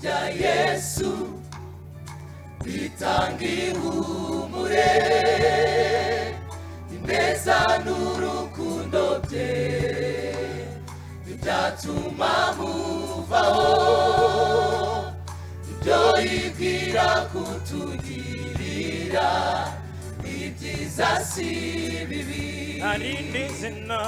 rya Yesu bitanga ihumure, ineza n'urukundo bye bitatuma muvaho, ibyo yibwira kutugirira ibyiza si bibi. Narindi zina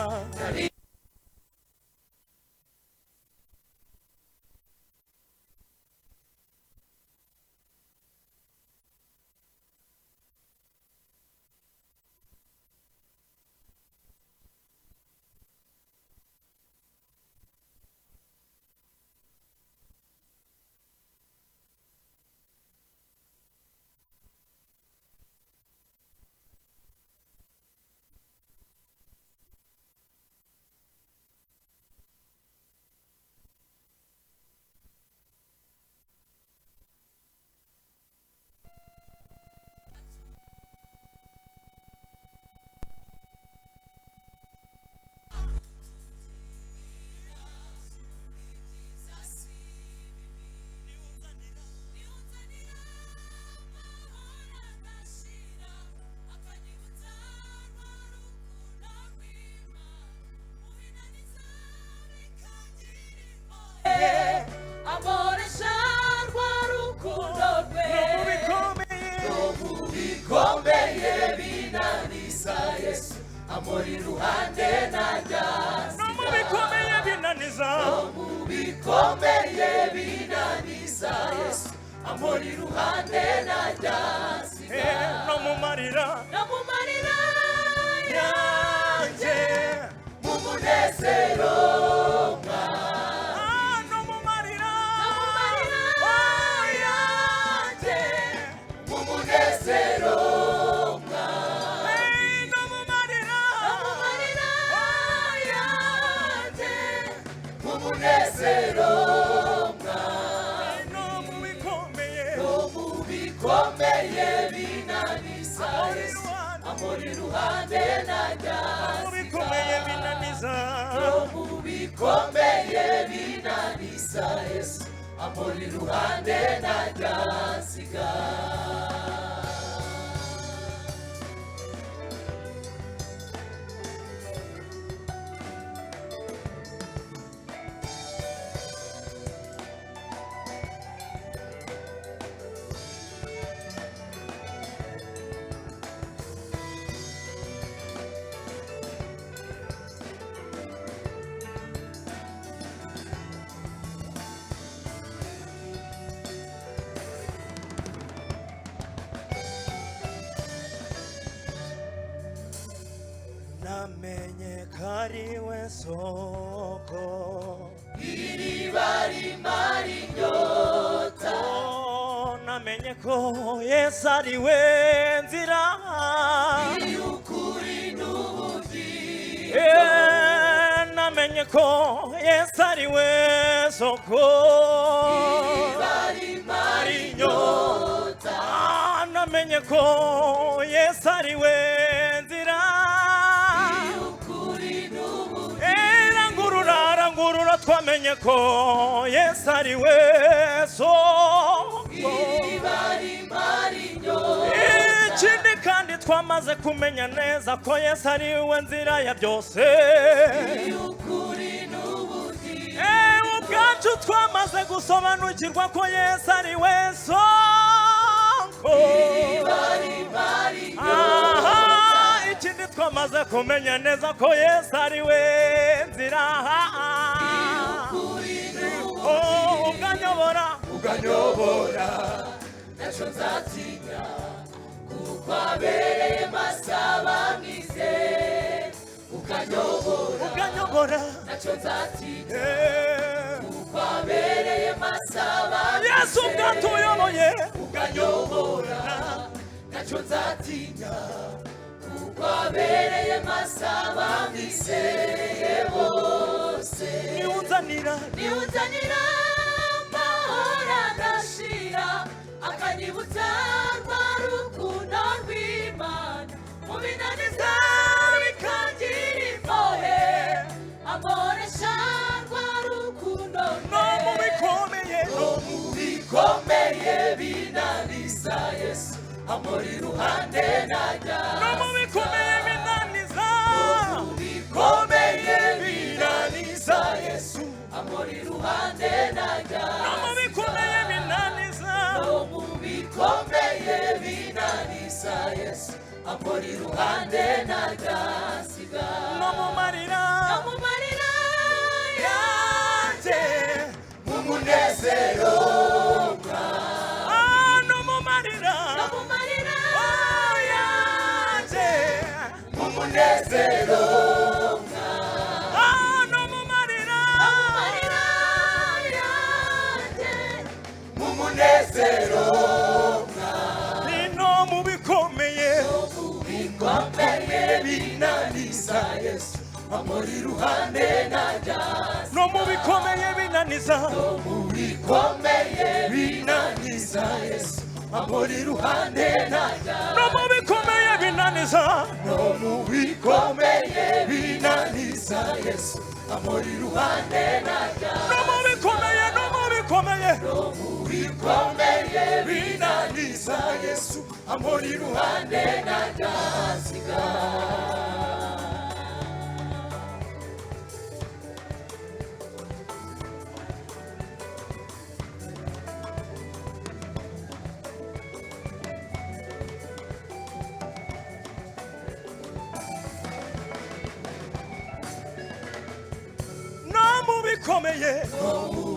amori ruhande najya, no mu bikomeye binaniza, no mu bikomeye binaniza Yesu amori ruhande najya, no mu marira yanjye mu munezero mwa, no mu marira yanjye mu munezero mwa, no mu marira yanjye mu munezero mwa, no mu bikomeye binaniza amori ruhande najya, no mu bikomeye binaniza, no mu bikomeye binaniza Yesu amori ruhande najya siga. Namenye kariwe soko iriba rimara inyota, namenye ko Yesu ariwe nzira y'ukuri n'ubugingo, namenye ko Yesu ariwe soko iriba rimara inyota, namenye ko Yesu ariwe nzira. Twamenye ko Yesu ariwe soko iriba rimara inyota, ikindi kandi twamaze kumenya neza ko Yesu ariwe nzira ya byose y'ukuri n'ubugingo, ubwacu twamaze gusobanukirwa ko Yesu ariwe soko iriba rimara inyota, ikindi twamaze kumenya neza ko Yesu ariwe nzira uganyobora ntacyo nzatinya, kuko abereye masaba mwize, uganyobora ntacyo nzatinya, kuko abereye masaba mwize, Yesu ubwatuyoboye, uganyobora ntacyo nzatinya, kuko abereye masaba mwize bose, niwunzanira adashira, akanyibutsa rwa rukundo rw'Imana, mu binaniza bikangira imbohe, amoresha rwa rukundo, no mu bikomeye amuri iruhande najya no mu bikomeye binaniza bikomeye binaniza Yesu amuri iruhande najya no mu bikomeye binaniza no mu bikomeye binaniza Yesu amuri iruhande najya siga no mu marira yanjye mu munezero no mu marira yanjye mu munezero no mu marira yanjye mu munezero no mu bikomeye binaniza Yesu amuri iruhande najya no mu bikomeye binaniza mu bikomeye binaniza Yesu amuri iruhande najya no mu bikomeye binaniza no mu bikomeye binaniza Yesu amuri iruhande najya no mu bikomeye no mu bikomeye no mu bikomeye binaniza Yesu amuri iruhande najya siga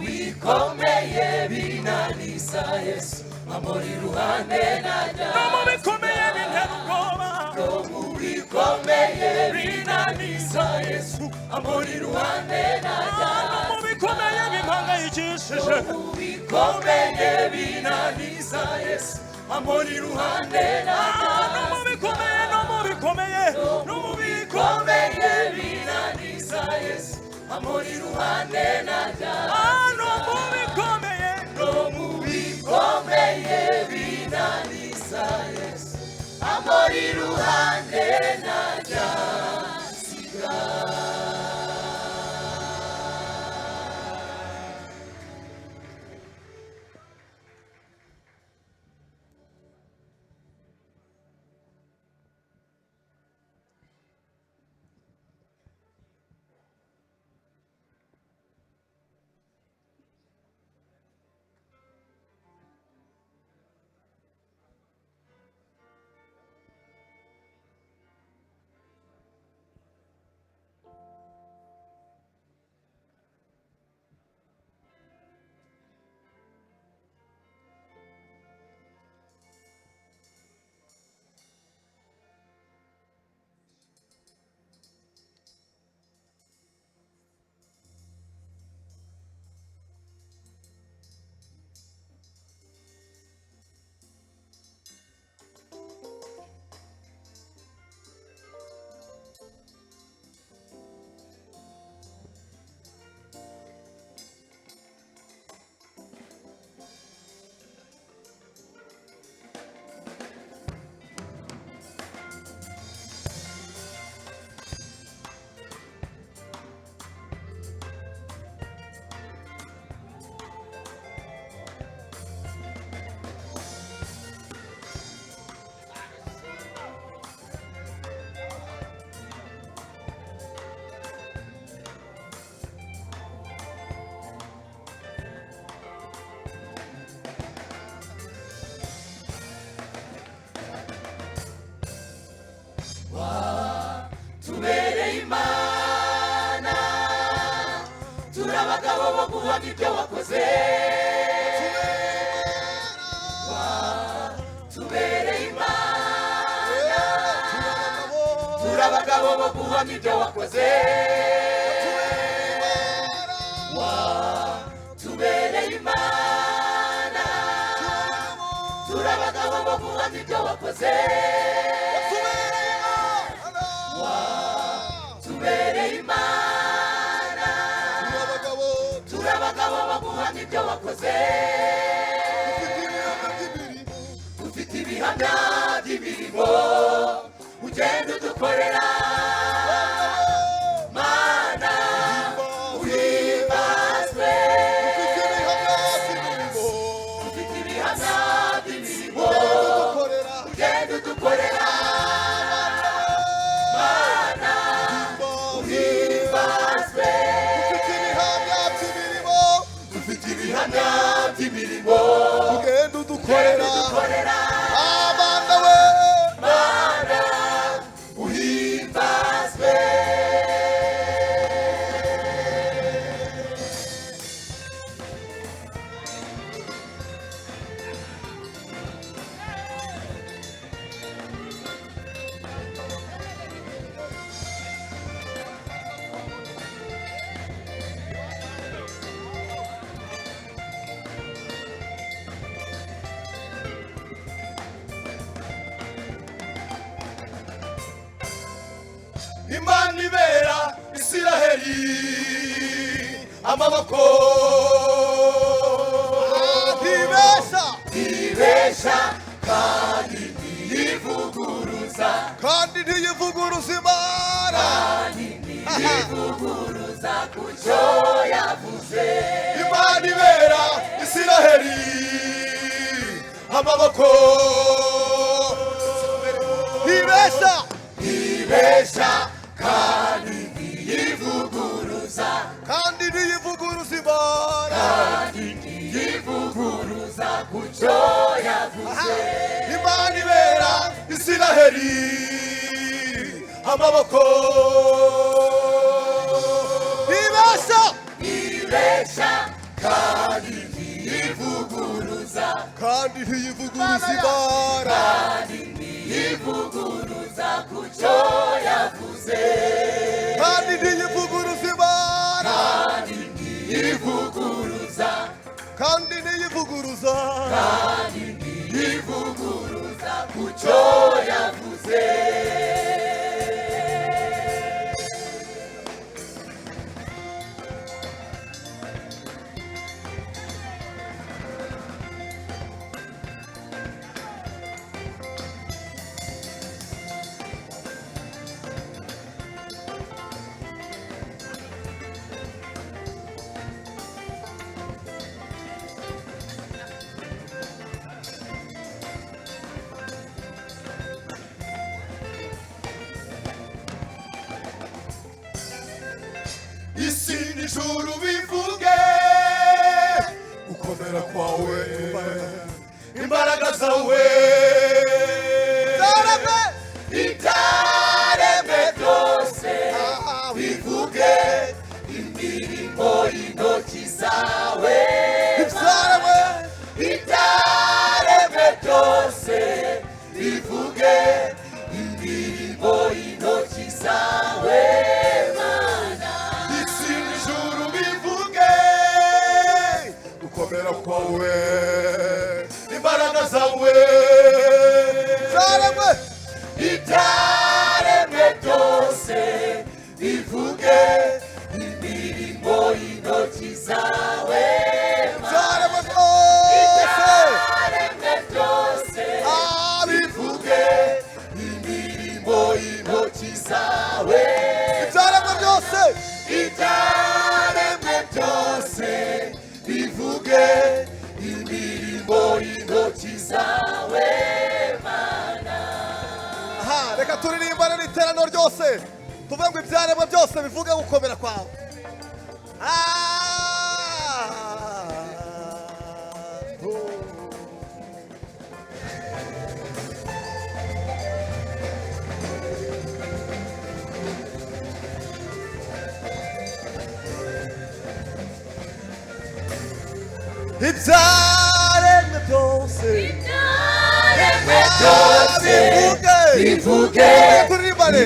bikomeye binaniza Yesu amuri iruhande najya no mu bikomeye bintera ubwoba no mu bikomeye binaniza Yesu amuri iruhande najya no mu bikomeye bimpangayikishije no mu bikomeye binaniza Yesu amuri iruhande najya no mu bikomeye no mu bikomeye no mu bikomeye binaniza Yesu amuri iruhande najya no mu bikomeye no mu bikomeye binaniza Yesu amuri iruhande najya siga tubereye Imana turabagabo bo guhamya ibyo wakoze tubereye Imana turabagabo bo guhamya ibyo wakoze tubereye Imana turabagabo bo guhamya ibyo wakoze tubereye Imana turabagabo bo guhamya ibyo wakoze dufite ibihamya by'imirimo ugenda udukorera Mana uhimbazwe dufite ibihamya by'imirimo dukorera Mana we Mana uhimbazwe. Imana ibera Isiraheli amaboko ntibesha kandi ntiyivuguruza Imana ntiyivuguruza ku cyo yavuze. Imana ibera Isiraheli amaboko ntibesha kandi ntiyivuguruza Imana ntiyivuguruza ku cyo yavuze. Imana ibera Isiraheli amaboko ntibesha kandi ntiyivuguruza Imana ntiyivuguruza ku cyo yavuze. kandi ntiyivuguruza Imana ntiyivuguruza ku cyo yavuze. isi n'ijuru bivuge gukomera kwawe imbaraga zawe ibyaremwe byose bivuge imirimo y'intoki zawe. ibyaremwe byose bivuge imirimo y'intoki zawe. isi n'ijuru bivuge gukomera kwawe imbaraga zawe ibyaremwe byose bivuge imirimo y'intoki zawe. ibyaremwe byose bivuge imirimo y'intoki zawe. ibyaremwe byose bivuge imirimo y'intoki zawe. reka turirimbane n'iteraniro ryose tuvuge ngo ibyaremwe byose bivuge gukomera kwawe. ibyaremwe byose bivuge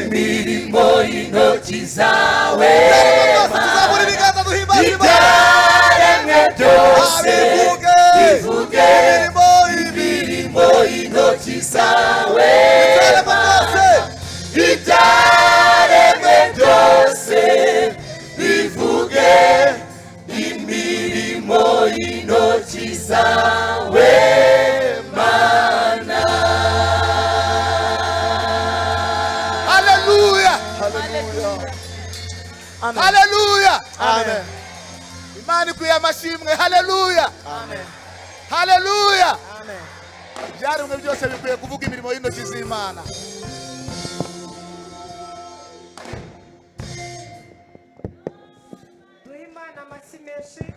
imirimo y'intoki zawe. ibyaremwe byose bivuge imirimo y'intoki zawe. ibyaremwe byose bivuge imirimo y'intoki zawe. Mana haleluya amen. Imana ikwiye amashimwe. haleluya haleluya. ibyaremwe byose bikwiye kuvuga imirimo y'intoki z'Imana. duhe Imana amashyi menshi.